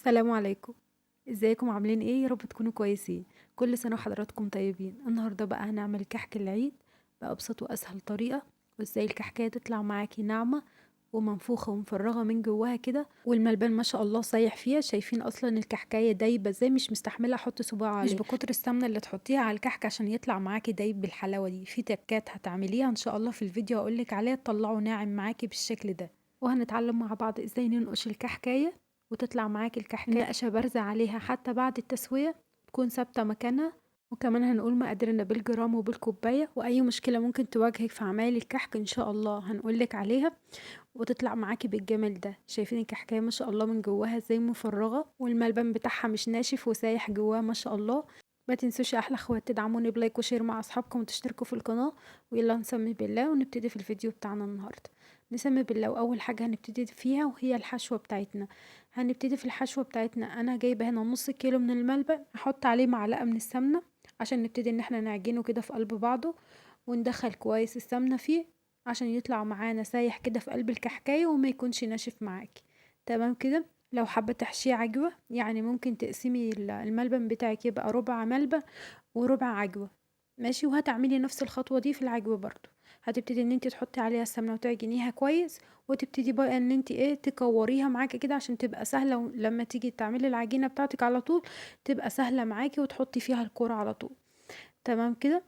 السلام عليكم. ازيكم عاملين ايه؟ يا رب تكونوا كويسين. كل سنة وحضراتكم طيبين. النهاردة بقى هنعمل كحك العيد بأبسط وأسهل طريقة، وازاي الكحكاية تطلع معاكي ناعمة ومنفوخة ومفرغة من جواها كده، والملبن ما شاء الله سايح فيها. شايفين اصلا الكحكاية دايبة ازاي، مش مستحملة احط صباع عليه، مش بكتر السمنة اللي تحطيها على الكحك عشان يطلع معاكي دايب بالحلاوة دي. في تكات هتعمليها ان شاء الله في الفيديو هقولك عليها تطلعه ناعم معاكي بالشكل ده. وهنتعلم مع بعض ازاي ننقش الكحكاية وتطلع معاكي الكحكاية النقشة بارزة عليها حتى بعد التسوية، تكون ثابتة مكانها. وكمان هنقول مقاديرنا بالجرام وبالكوباية، وأي مشكلة ممكن تواجهك في عمايل الكحك إن شاء الله هنقولك عليها وتطلع معاكي بالجمال ده. شايفين الكحكاية ما شاء الله من جواها ازاي مفرغة، والملبن بتاعها مش ناشف وسايح جواها ما شاء الله. ما تنسوش يا احلى اخوات تدعموني بلايك وشير مع اصحابكم وتشتركوا في القناة. ويلا نسمي بالله ونبتدي في الفيديو بتاعنا النهاردة. نسمي بالله، واول حاجة هنبتدي فيها وهي الحشوة بتاعتنا. هنبتدي في الحشوة بتاعتنا. انا جايبة هنا نص كيلو من الملبن، احط عليه معلقة من السمنة عشان نبتدي ان احنا نعجنه كده في قلب بعضه، وندخل كويس السمنة فيه عشان يطلع معانا سايح كده في قلب الكحكاية وما يكونش ناشف معاكي. تمام كده. لو حابة تحشيه عجوة، يعني ممكن تقسمي الملبن بتاعك يبقى ربع ملبن وربع عجوة. ماشي. وهتعملي نفس الخطوة دي في العجوة برضو. هتبتدي ان انت تحطي عليها السمنة وتعجنيها كويس، وتبتدي بقى ان انت تكوريها معاكي كده عشان تبقى سهلة، لما تيجي تعملي العجينة بتاعتك على طول تبقى سهلة معاكي وتحطي فيها الكرة على طول. تمام كده.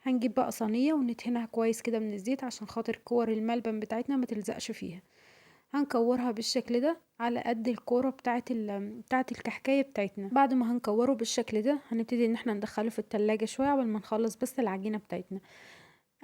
هنجيب بقى صينية وندهنها كويس كده من الزيت عشان خاطر كور الملبن بتاعتنا ما تلزقش فيها. هنكورها بالشكل ده على قد الكورة بتاعت الكحكاية بتاعتنا. بعد ما هنكوره بالشكل ده هنبتدي ان احنا ندخله في التلاجة شوية قبل ما نخلص بس العجينة بتاعتنا.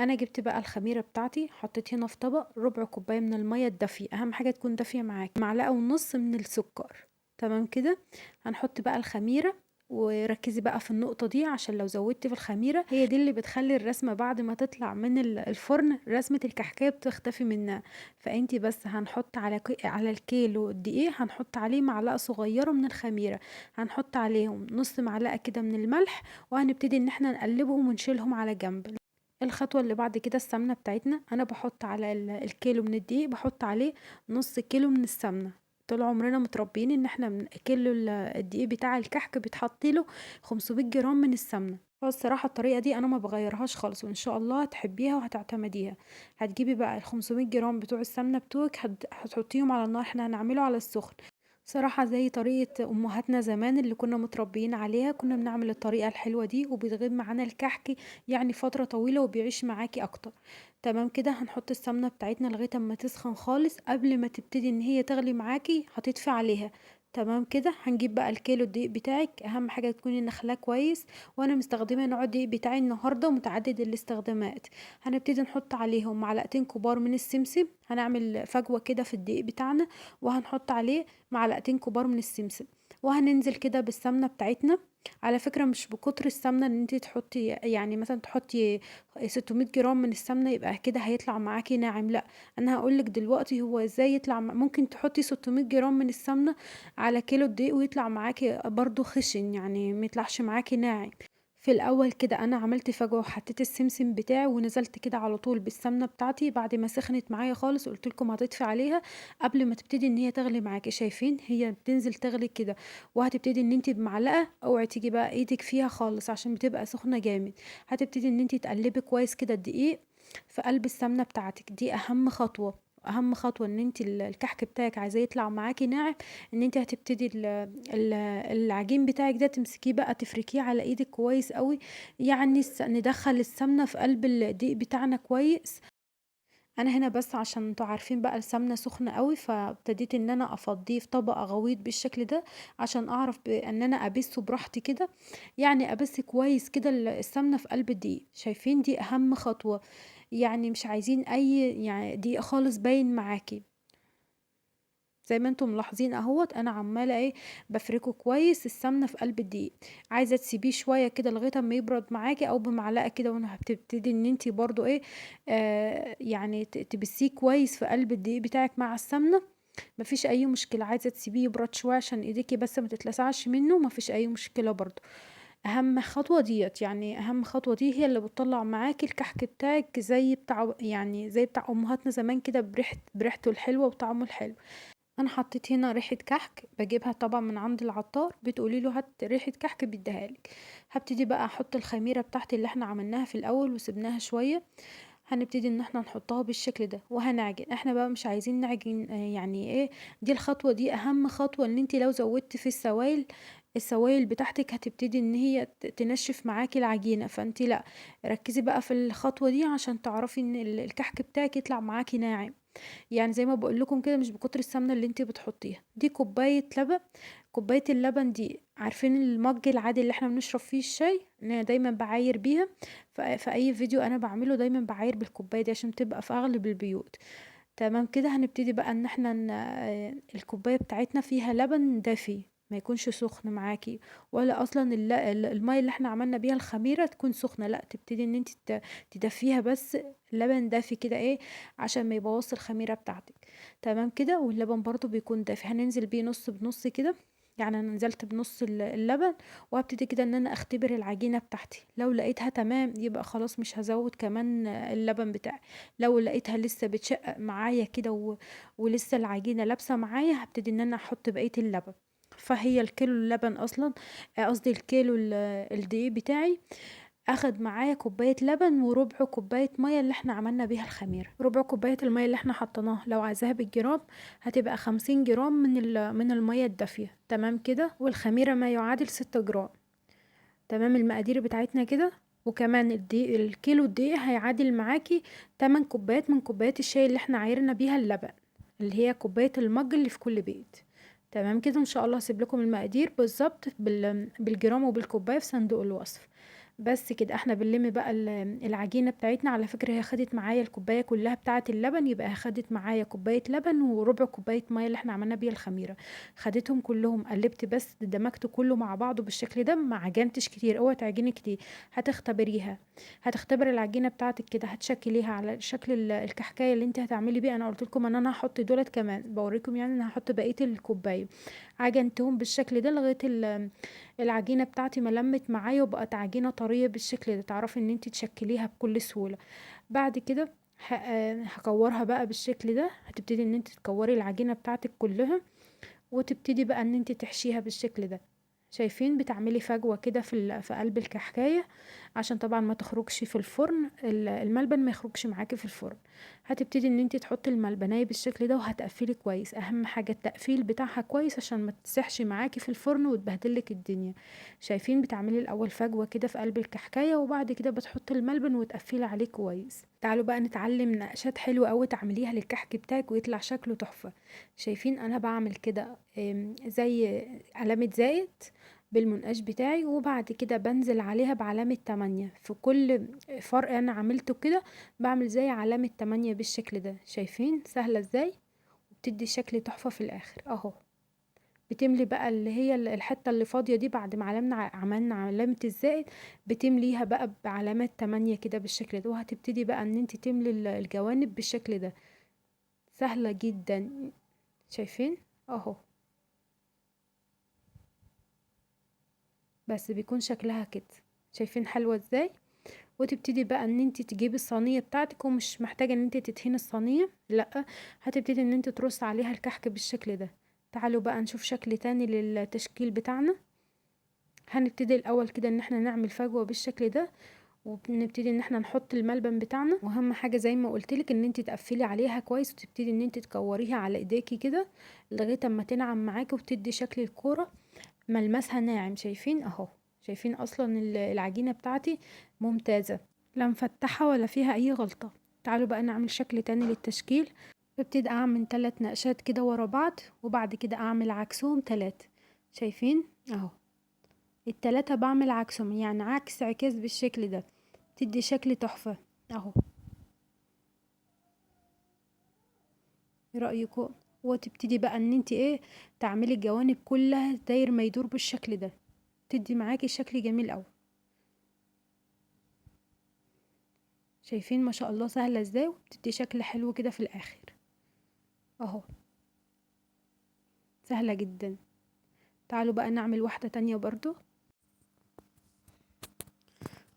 انا جبت بقى الخميرة بتاعتي، حطيت هنا في طبق ربع كوباية من المية الدافية، اهم حاجة تكون دافية معاك، معلقة ونص من السكر. تمام كده. هنحط بقى الخميرة، وركزي بقى في النقطة دي عشان لو زودتي في الخميرة هي دي اللي بتخلي الرسمة بعد ما تطلع من الفرن رسمة الكحكاية بتختفي منها. فانتي بس هنحط على الكيلو دقيق هنحط عليه معلقة صغيرة من الخميرة، هنحط عليهم نص معلقة كده من الملح، وهنبتدي ان احنا نقلبهم ونشيلهم على جنب. الخطوة اللي بعد كده السمنة بتاعتنا، انا بحط على الكيلو من الدقيق بحط عليه نص كيلو من السمنة. طول عمرنا متربيين ان احنا من كيلو الدقيق بتاع الكحك بيتحط له 500 جرام من السمنة. فالصراحة الطريقة دي انا ما بغيرهاش خالص، وان شاء الله هتحبيها وهتعتمديها. هتجيبي بقى ال 500 جرام بتوع السمنة بتوعك، هتحطيهم على النار، احنا هنعمله على السخن. صراحة زي طريقة أمهاتنا زمان اللي كنا متربيين عليها، كنا بنعمل الطريقة الحلوة دي وبيتغيب معانا الكحك يعني فترة طويلة وبيعيش معاكي أكتر. تمام كده. هنحط السمنة بتاعتنا لغاية اما تسخن خالص، قبل ما تبتدي ان هي تغلي معاكي هتطفي عليها. تمام كده. هنجيب بقى الكيلو الدقيق بتاعك، اهم حاجة تكوني نخلاه كويس، وانا مستخدمة نوع الدقيق بتاعي النهاردة متعدد الاستخدامات. هنبتدي نحط عليهم معلقتين كبار من السمسم، هنعمل فجوة كده في الدقيق بتاعنا، وهنحط عليه معلقتين كبار من السمسم، وهننزل كده بالسمنة بتاعتنا. على فكرة مش بكتر السمنة ان انت تحطي، يعني مثلا تحطي 600 جرام من السمنة يبقى كده هيطلع معاكي ناعم، لا. انا هقولك دلوقتي هو ازاي يطلع ممكن تحطي 600 جرام من السمنة على كيلو الدقيق ويطلع معاكي برضو خشن، يعني ما يطلعش معاكي ناعم. في الاول كده انا عملت فجوه وحطيت السمسم بتاعي ونزلت كده على طول بالسمنه بتاعتي بعد ما سخنت معايا خالص، قلت لكم هتطفي عليها قبل ما تبتدي ان هي تغلي معاكي. شايفين هي بتنزل تغلي كده، وهتبتدي ان انت بمعلقه، اوعي تيجي بقى ايدك فيها خالص عشان بتبقى سخنه جامد. هتبتدي ان انت تقلبي كويس كده الدقيق في قلب السمنه بتاعتك. دي اهم خطوه، اهم خطوه ان انت الكحك بتاعك عايزاه يطلع معاكي ناعم، ان انت هتبتدي ال- العجين بتاعك ده تمسكيه بقى تفركيه على ايدك كويس قوي. يعني ندخل السمنه في قلب الدقيق بتاعنا كويس. انا هنا بس عشان انتوا عارفين بقى السمنه سخنه قوي، فابتديت ان انا افضيه في طبق غويط بالشكل ده عشان اعرف ان انا ابسه براحتي كده، يعني ابس كويس كده السمنه في قلب الدقيق. شايفين دي اهم خطوه، يعني مش عايزين اي يعني دقيق خالص باين معاكي. زي ما انتم ملاحظين اهوت انا عماله بفركه كويس السمنه في قلب الدقيق. عايزه تسيبيه شويه كده لغايه اما يبرد معاكي، او بمعلقه كده، وانا هتبتدي ان انتي برضو يعني تبسيه كويس في قلب الدقيق بتاعك مع السمنه. مفيش اي مشكله، عايزه تسيبيه يبرد شويه عشان ايديكي بس ما تتلسعش منه، مفيش اي مشكله برضو. اهم خطوه ديت، يعني اهم خطوه دي هي اللي بتطلع معاكي الكحك بتاعك زي بتاع، يعني زي بتاع امهاتنا زمان كده، بريحته الحلوه وطعمه الحلو. انا حطيت هنا ريحة كحك بجيبها طبعا من عند العطار، بتقولي له هات ريحة كحك بيديها لك. هبتدي بقى احط الخميرة بتاعتي اللي احنا عملناها في الاول وسبناها شوية. هنبتدي ان احنا نحطها بالشكل ده وهنعجن. احنا بقى مش عايزين نعجن يعني ايه، دي الخطوة دي اهم خطوة، ان انت لو زودت في السوائل بتاعتك هتبتدي ان هي تنشف معاكي العجينة، فانت لا، ركزي بقى في الخطوة دي عشان تعرفي ان الكحك بتاعك يطلع معاكي ناعم. يعني زي ما بقول لكم كده، مش بكتر السمنة اللي انت بتحطيها. دي كوباية لبن. كوباية اللبن دي، عارفين المج العادي اللي احنا بنشرب فيه الشاي، انا دايما بعاير بيها. في اي فيديو انا بعمله دايما بعاير بالكوباية دي عشان تبقى في اغلب البيوت. تمام كده. هنبتدي بقى ان احنا الكوباية بتاعتنا فيها لبن دافي، ما يكونش سخن معاكي، ولا اصلا المية اللي احنا عملنا بيها الخميرة تكون سخنة، لا، تبتدي ان انت تدفيها بس. اللبن دافي كده ايه، عشان ما يبوظش الخميرة بتاعتك. تمام كده. واللبن برضو بيكون دافي، هننزل بيه نص بنص كده. يعني انا نزلت بنص اللبن، وهبتدي كده ان انا اختبر العجينة بتاعتي. لو لقيتها تمام يبقى خلاص مش هزود كمان اللبن بتاعي. لو لقيتها لسه بتشقق معايا كده ولسه العجينة لابسة معايا، هبتدي ان انا احط بقية اللبن. فهي الكيلو اللبن اصلا، قصدي الكيلو الدقيق بتاعي، اخد معايا كوباية لبن وربع كوباية مية اللي احنا عملنا بيها الخميرة. ربع كوباية المية اللي احنا حطيناها لو عايزاها بالجرام، هتبقى 50 جرام من المية الدافية. تمام كده. والخميرة ما يعادل 6 جرام. تمام. المقادير بتاعتنا كده. وكمان الدقيق، الكيلو الدقيق هيعادل معاكي 8 كوبايات من كوبايات الشاي اللي احنا عايرنا بيها اللبن، اللي هي كوباية المج اللي في كل بيت. تمام كده. ان شاء الله هسيب لكم المقادير بالظبط بالجرام وبالكوبايه في صندوق الوصف. بس كده احنا بنلم بقى العجينه بتاعتنا. على فكره هي خدت معايا الكوبايه كلها بتاعه اللبن، يبقى خدت معايا كوبايه لبن وربع كوبايه ميه اللي احنا عملنا بيها الخميره. خدتهم كلهم، قلبت بس دمجت كله مع بعضه بالشكل ده، ما عجنتش كتير، اوعي تعجني كتير. هتختبريها. هتختبر العجينه بتاعتك كده، هتشكليها على شكل الكحكايه اللي انت هتعملي بيه. انا قلت لكم ان انا هحط دولت كمان، بوريكم يعني ان هحط بقيه الكوبايه. عجنتهم بالشكل ده لغايه العجينه بتاعتي ما لمت معايا وبقت عجينه طريه بالشكل ده، تعرفي ان انت تشكليها بكل سهوله. بعد كده هكورها بقى بالشكل ده. هتبتدي ان انت تكوري العجينه بتاعتك كلها، وتبتدي بقى ان انت تحشيها بالشكل ده. شايفين؟ بتعملي فجوة كده في قلب الكحكاية، عشان طبعا ما تخرجش في الفرن، الملبن ما يخرجش معاكي في الفرن. هتبتدي ان انت تحطي الملبنية بالشكل ده وهتقفلي كويس. اهم حاجة التقفيل بتاعها كويس عشان ما تسحش معاكي في الفرن وتبهدلك الدنيا. شايفين؟ بتعملي الاول فجوة كده في قلب الكحكاية، وبعد كده بتحطي الملبن وتقفلي عليه كويس. تعالوا بقى نتعلم نقشات حلوة قوي تعمليها للكحك بتاعك ويطلع شكله تحفة. شايفين؟ انا بعمل كده زي علامة زائد بالمنقاش بتاعي، وبعد كده بنزل عليها بعلامة 8 في كل فرق انا عملته كده. بعمل زي علامة 8 بالشكل ده. شايفين سهلة ازاي؟ وبتدي شكل تحفة في الاخر اهو. بتملي بقى اللي هي الحتة اللي فاضية دي بعد ما عملنا علامة الزائد، بتمليها بقى بعلامات 8 كده بالشكل ده، وهتبتدي بقى ان انت تملي الجوانب بالشكل ده. سهلة جدا. شايفين؟ اهو. بس بيكون شكلها كده. شايفين حلوة ازاي؟ وتبتدي بقى ان انت تجيبي الصينية بتاعتك، ومش محتاجة ان انت تدهني الصينية، لا، هتبتدي ان انت ترص عليها الكحك بالشكل ده. تعالوا بقى نشوف شكل تاني للتشكيل بتاعنا. هنبتدي الاول كده ان احنا نعمل فجوة بالشكل ده، وبنبتدي ان احنا نحط الملبن بتاعنا. واهم حاجة زي ما قلتلك ان انت تقفلي عليها كويس، وتبتدي ان انت تكوريها على ايديكي كده لغاية اما تنعم معاكي وتدي شكل الكورة. ملمسها ناعم. شايفين اهو؟ شايفين اصلا العجينة بتاعتي ممتازة، لا مفتحة ولا فيها اي غلطة. تعالوا بقى نعمل شكل تاني للتشكيل. ببتدي اعمل 3 نقشات كده ورا بعض، وبعد كده اعمل عكسهم 3. شايفين اهو؟ التلاتة بعمل عكسهم، يعني عكس عكاز بالشكل ده، تدي شكل تحفة اهو. ايه رأيكم؟ وتبتدي بقى ان انت ايه، تعملي الجوانب كلها داير ما يدور بالشكل ده، تدي معاكي شكل جميل اوي. شايفين ما شاء الله سهلة ازاي، وبتدي شكل حلو كده في الاخر اهو. سهلة جدا. تعالوا بقى نعمل واحدة تانية برضو.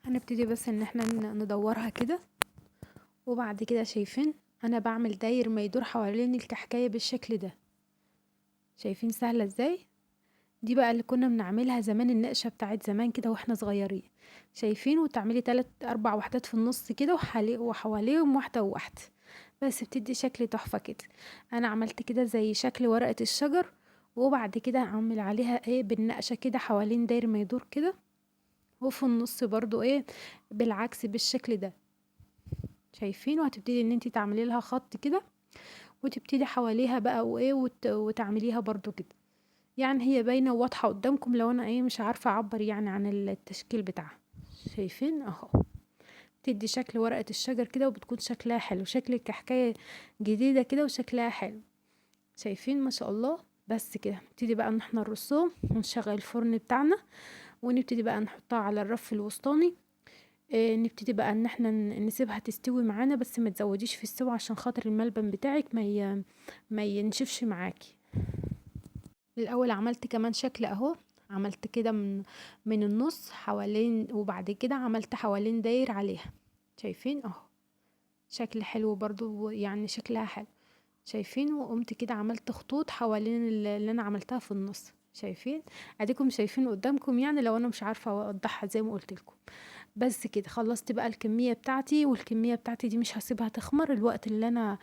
هنبتدي بس ان احنا ندورها كده، وبعد كده شايفين انا بعمل داير ما يدور حوالين الكحكاية بالشكل ده. شايفين سهلة ازاي؟ دي بقى اللي كنا بنعملها زمان، النقشة بتاعت زمان كده واحنا صغيرين. شايفين؟ وتعملي 3 4 وحدات في النص كده وحواليهم واحدة وواحدة، بس بتدي شكل تحفة كده. انا عملت كده زي شكل ورقة الشجر، وبعد كده اعمل عليها ايه بالنقشة كده حوالين داير ما يدور كده، وفي النص برضو ايه بالعكس بالشكل ده. شايفين؟ وهتبتدي ان انتي تعملي لها خط كده، وتبتدي حواليها بقى وايه وتعمليها برضو كده. يعني هي باينة وواضحة قدامكم لو انا ايه مش عارفة اعبر يعني عن التشكيل بتاعها. شايفين؟ اهو تدي شكل ورقة الشجر كده، وبتكون شكلها حلو، شكل الكحكاية جديدة كده وشكلها حلو. شايفين؟ ما شاء الله. بس كده نبتدي بقى ان احنا نرصهم ونشغل الفرن بتاعنا، ونبتدي بقى نحطها على الرف الوسطاني. نبتدي بقى ان احنا نسيبها تستوي معانا، بس ما تزوديش في السوا عشان خاطر الملبن بتاعك ما ينشفش معاكي. الاول عملت كمان شكل اهو، عملت كده من النص حوالين، وبعد كده عملت حوالين داير عليها. شايفين؟ اهو شكل حلو برضو، يعني شكلها حلو. شايفين؟ وقمت كده عملت خطوط حوالين اللي انا عملتها في النص. شايفين؟ اديكم شايفين قدامكم، يعني لو انا مش عارفه اوضحها زي ما قلت لكم. بس كده خلصت بقى الكمية بتاعتي، والكمية بتاعتي دي مش هسيبها تخمر. الوقت اللي انا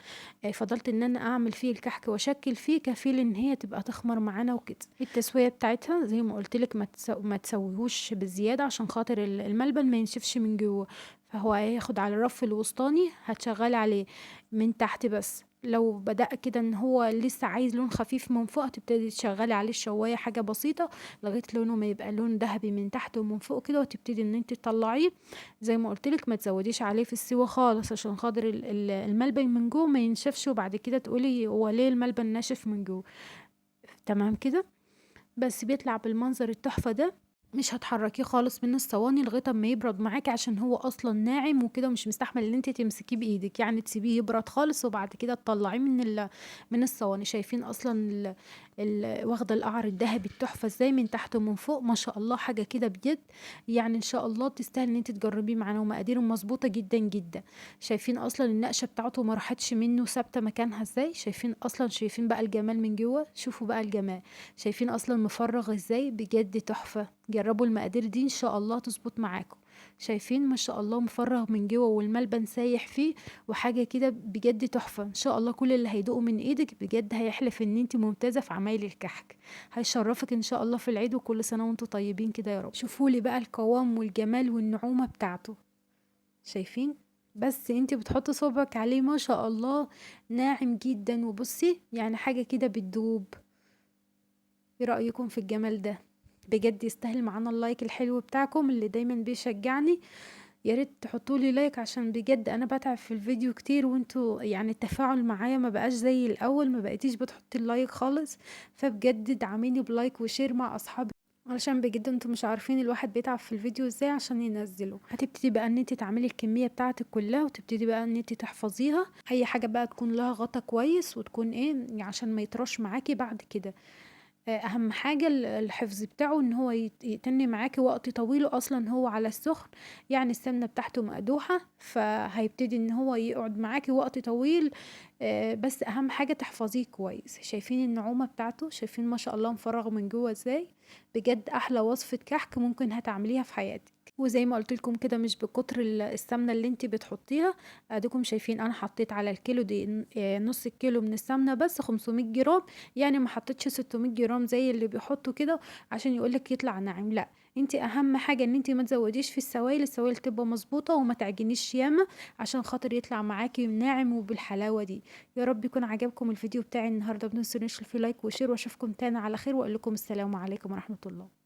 فضلت ان انا اعمل فيه الكحك واشكل فيه كفيل ان هي تبقى تخمر معانا وكده. التسوية بتاعتها زي ما قلت لك ما تسويهوش بالزيادة عشان خاطر الملبن ما ينشفش من جوه. فهو هياخد على الرف الوسطاني، هتشغلي عليه من تحت بس. لو بدأ كده ان هو لسه عايز لون خفيف من فوق، تبتدي تشغلي عليه الشواية حاجة بسيطة لغاية لونه ما يبقى لون ذهبي من تحت ومن فوق كده، وتبتدي ان انت تطلعيه. زي ما قلت لك ما تزوديش عليه في السوا خالص عشان خاطر الملبن من جوه ما ينشفش، وبعد كده تقولي هو ليه الملبن ناشف من جوه. تمام كده. بس بيطلع بالمنظر التحفة ده. مش هتحركيه خالص من الصواني لغايه اما يبرد معاكي، عشان هو اصلا ناعم وكده ومش مستحمل ان انت تمسكيه بايدك، يعني تسيبيه يبرد خالص وبعد كده تطلعيه من الصواني. شايفين اصلا واخده القعر الذهبي التحفه ازاي من تحت ومن فوق؟ ما شاء الله حاجه كده بجد. يعني ان شاء الله تستاهل ان انت تجربيه معانا، ومقاديره مظبوطه جدا جدا. شايفين اصلا النقشه بتاعته ما راحتش منه، ثابته مكانها ازاي. شايفين اصلا؟ شايفين بقى الجمال من جوه؟ شوفوا بقى الجمال. شايفين اصلا مفرغ ازاي؟ بجد تحفة. جربوا المقادير دي ان شاء الله تظبط معاكم. شايفين؟ ما شاء الله مفرغ من جوه والملبن سايح فيه، وحاجة كده بجد تحفة. ان شاء الله كل اللي هيدوقه من ايدك بجد هيحلف ان انت ممتازة في عمايل الكحك. هيشرفك ان شاء الله في العيد، وكل سنة وانتم طيبين كده يا رب. شوفوا لي بقى القوام والجمال والنعومة بتاعته. شايفين؟ بس انت بتحطي صوبك عليه ما شاء الله ناعم جدا، وبصي يعني حاجة كده بتدوب. ايه رأيكم في الجمال ده؟ بجد يستاهل معانا اللايك الحلو بتاعكم اللي دايما بيشجعني. يا ريت تحطوا لي لايك، عشان بجد انا بتعب في الفيديو كتير، وانتوا يعني التفاعل معايا ما بقاش زي الاول، ما بقيتيش بتحطي اللايك خالص. فبجد دعميني بلايك وشير مع اصحابي، علشان بجد انتوا مش عارفين الواحد بيتعب في الفيديو ازاي عشان ينزله. هتبتدي بقى ان انت تعملي الكمية بتاعتك كلها، وتبتدي بقى ان انت تحفظيها. اي حاجة بقى تكون لها غطا كويس، وتكون ايه عشان ما يطرش معاكي بعد كده. اهم حاجة الحفظ بتاعه ان هو يتني معاكي وقت طويل، اصلا هو على السخن، يعني السمنة بتاعته مقدوحة، فهيبتدي ان هو يقعد معاكي وقت طويل. بس اهم حاجة تحفظيه كويس. شايفين النعومة بتاعته؟ شايفين ما شاء الله مفرغ من جوه ازاي؟ بجد احلى وصفة كحك ممكن هتعمليها في حياتك. وزي ما قلت لكم كده مش بكتر السمنة اللي انت بتحطيها. اديكم شايفين انا حطيت على الكيلو دي نص الكيلو من السمنة بس 500 جرام. يعني ما حطيتش 600 جرام زي اللي بيحطوا كده عشان يقولك يطلع ناعم. لا، انت اهم حاجة ان انت ما تزوديش في السوائل تبقى مظبوطة، وما تعجنيش ياما عشان خاطر يطلع معاكي ناعم وبالحلاوة دي. يا رب يكون عجبكم الفيديو بتاعي النهاردة. ما تنسونيش في لايك وشير، واشوفكم تاني على خير، واقول لكم السلام عليكم ورحمة الله.